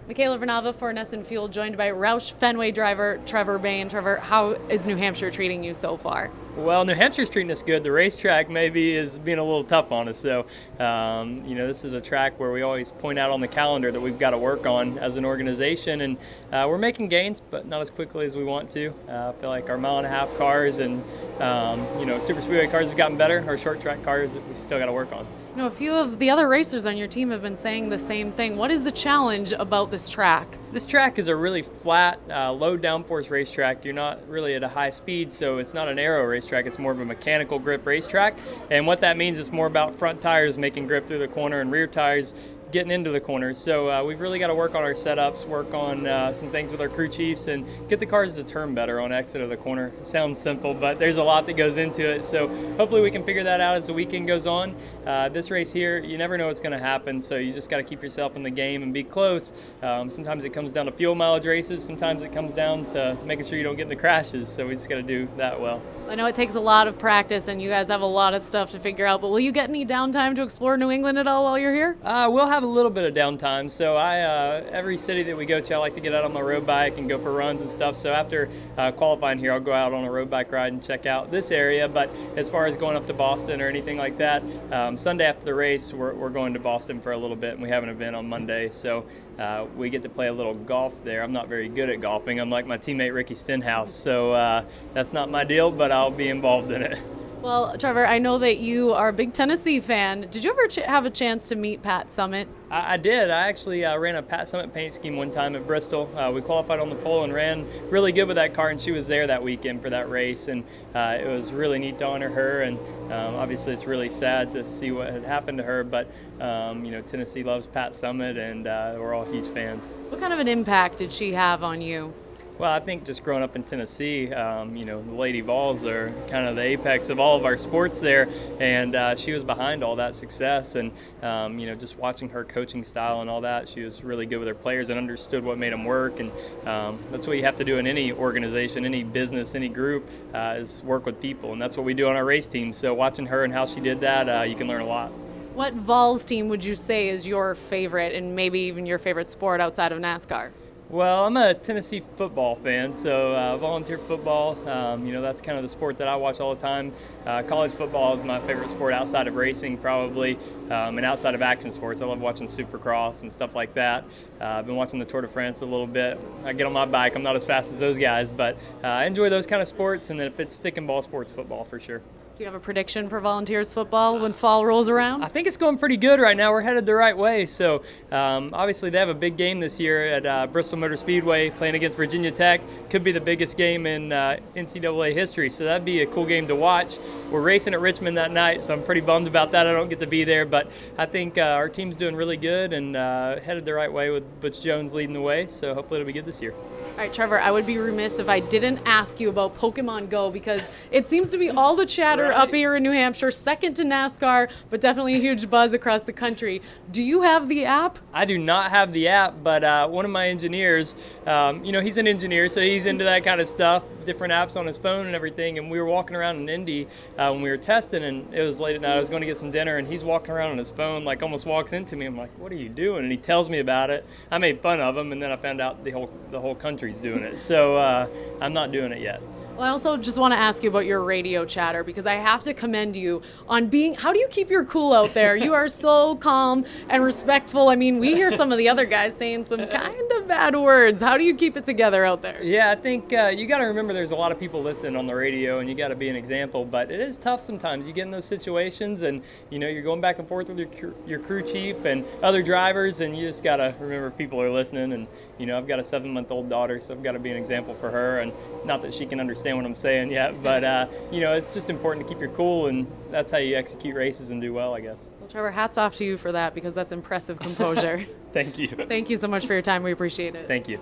Michaela Vernava for NESN Fuel, joined by Roush Fenway driver Trevor Bayne. Trevor, how is New Hampshire treating you so far? Well, New Hampshire's treating us good. The racetrack maybe is being a little tough on us. So, this is a track where we always point out on the calendar that we've got to work on as an organization. And we're making gains, but not as quickly as we want to. I feel like our mile-and-a-half cars and, super speedway cars have gotten better. Our short track cars, we still got to work on. A few of the other racers on your team have been saying the same thing. What is the challenge about this track? This track is a really flat, low downforce racetrack. You're not really at a high speed, so it's not an aero racetrack. It's more of a mechanical grip racetrack. And what that means is more about front tires making grip through the corner and rear tires getting into the corners. So we've really got to work on our setups, work on some things with our crew chiefs, and get the cars to turn better on exit of the corner. It sounds simple, but there's a lot that goes into it. So hopefully we can figure that out as the weekend goes on. This race here, you never know what's going to happen, so you just got to keep yourself in the game and be close. Sometimes it comes down to fuel mileage races. Sometimes it comes down to making sure you don't get in the crashes. So we just got to do that well. I know it takes a lot of practice, and you guys have a lot of stuff to figure out, but will you get any downtime to explore New England at all while you're here? We'll have a little bit of downtime. So every city that we go to, I like to get out on my road bike and go for runs and stuff. So after qualifying here, I'll go out on a road bike ride and check out this area. But as far as going up to Boston or anything like that, Sunday after the race, we're going to Boston for a little bit, and we have an event on Monday. So we get to play a little golf there. I'm not very good at golfing, unlike my teammate Ricky Stenhouse. So that's not my deal, but I'll be involved in it. Well, Trevor, I know that you are a big Tennessee fan. Did you ever have a chance to meet Pat Summitt? I did. I actually ran a Pat Summitt paint scheme one time at Bristol. We qualified on the pole and ran really good with that car, and she was there that weekend for that race, and it was really neat to honor her. And obviously it's really sad to see what had happened to her, but Tennessee loves Pat Summitt, and we're all huge fans. What kind of an impact did she have on you? Well, I think just growing up in Tennessee, the Lady Vols are kind of the apex of all of our sports there, and she was behind all that success. And just watching her coaching style and all that, she was really good with her players and understood what made them work. And that's what you have to do in any organization, any business, any group, is work with people, and that's what we do on our race team. So watching her and how she did that, you can learn a lot. What Vols team would you say is your favorite, and maybe even your favorite sport outside of NASCAR? Well, I'm a Tennessee football fan, so volunteer football, that's kind of the sport that I watch all the time. College football is my favorite sport outside of racing, probably, and outside of action sports. I love watching Supercross and stuff like that. I've been watching the Tour de France a little bit. I get on my bike. I'm not as fast as those guys, but I enjoy those kind of sports, and then if it's stick and ball sports, football for sure. Do you have a prediction for Volunteers football when fall rolls around? I think it's going pretty good right now. We're headed the right way. So obviously they have a big game this year at Bristol Motor Speedway playing against Virginia Tech. Could be the biggest game in NCAA history. So that'd be a cool game to watch. We're racing at Richmond that night, so I'm pretty bummed about that. I don't get to be there, but I think our team's doing really good and headed the right way with Butch Jones leading the way. So hopefully it'll be good this year. All right, Trevor, I would be remiss if I didn't ask you about Pokemon Go, because it seems to be all the chatter up here in New Hampshire, second to NASCAR, but definitely a huge buzz across the country. Do you have the app? I do not have the app, but one of my engineers, he's an engineer, so he's into that kind of stuff, different apps on his phone and everything, and we were walking around in Indy when we were testing, and it was late at night. I was going to get some dinner, and he's walking around on his phone, like almost walks into me. I'm like, what are you doing? And he tells me about it. I made fun of him, and then I found out the whole country's doing it. So I'm not doing it yet. Well, I also just want to ask you about your radio chatter, because I have to commend you on how do you keep your cool out there? You are so calm and respectful. I mean, we hear some of the other guys saying some kind of bad words. How do you keep it together out there? Yeah, I think you got to remember there's a lot of people listening on the radio, and you got to be an example, but it is tough sometimes. You get in those situations, and you're going back and forth with your crew chief and other drivers, and you just got to remember people are listening. And I've got a 7-month-old daughter, so I've got to be an example for her, and not that she can understand what I'm saying yet, but it's just important to keep your cool, and that's how you execute races and do well, I guess. Well, Trevor, hats off to you for that, because that's impressive composure. Thank you. Thank you so much for your time. We appreciate it. Thank you.